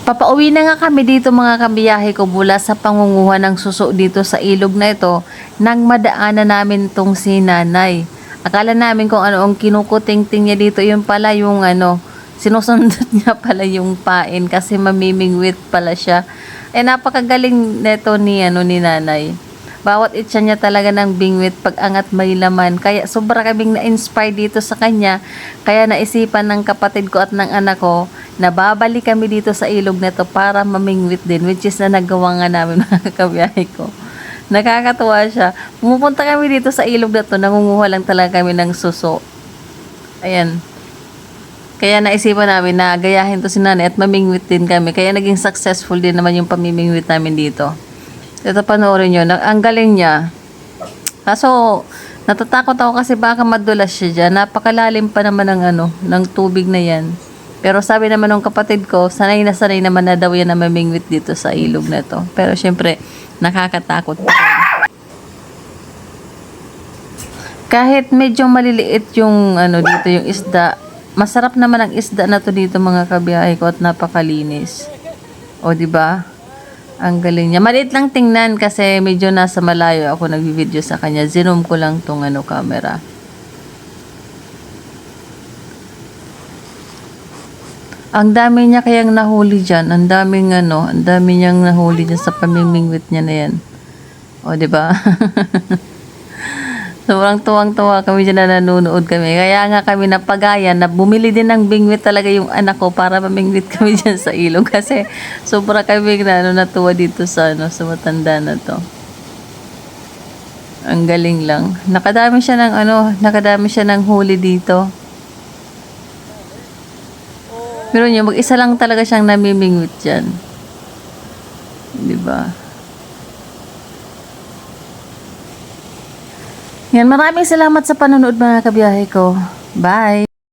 Papauwi na nga kami dito mga kabiyahe ko mula sa pangunguha ng suso dito sa ilog na ito nang madaanan namin tong si nanay. Akala namin kung ano ang kinukuting-ting niya dito, yun pala yung sinusundot niya pala yung pain kasi mamimingwit pala siya. Napakagaling neto ni nanay. Bawat itsa niya talaga ng bingwit pag angat may laman. Kaya sobra kaming na-inspire dito sa kanya. Kaya naisipan ng kapatid ko at ng anak ko na babalik kami dito sa ilog na to para mamingwit din. Which is na nagawa nga namin mga kabiyahe ko. Nakakatuwa siya. Pumupunta kami dito sa ilog na to. Nangunguha lang talaga kami ng suso. Ayan. Kaya naisipan namin na gayahin to si nanay at mamingwit din kami. Kaya naging successful din naman yung pamimingwit namin dito. Ito panoorin nyo, ang galing niya. Kaso, natatakot ako kasi baka madulas siya dyan. Napakalalim pa naman ng tubig na yan. Pero sabi naman ng kapatid ko, sanay naman na daw yan na mamingwit dito sa ilog na to. Pero syempre, nakakatakot pa rin. Kahit medyo maliliit yung dito yung isda, masarap naman ang isda na to dito mga kabiyahe ko at napakalinis. O di ba? Ang galing niya. Maliit lang tingnan kasi medyo nasa malayo ako nagvi-video sa kanya. Zoom ko lang tong camera. Ang dami niya kayang nahuli diyan. Ang dami niyang nahuli diyan sa pamimingwit niya na yan. O, di ba? Sobrang tuwang-tuwa kami dyan na nanonood kami. Kaya nga kami napagaya na bumili din ng bingwit talaga yung anak ko para mamingwit kami dyan sa ilog. Kasi sobra kami natuwa dito sa matanda na to. Ang galing lang. Nakadami siya ng huli dito. Pero yun, mag-isa lang talaga siyang namimingwit dyan. Diba? Yan, maraming salamat sa panonood mga kabiyahe ko. Bye!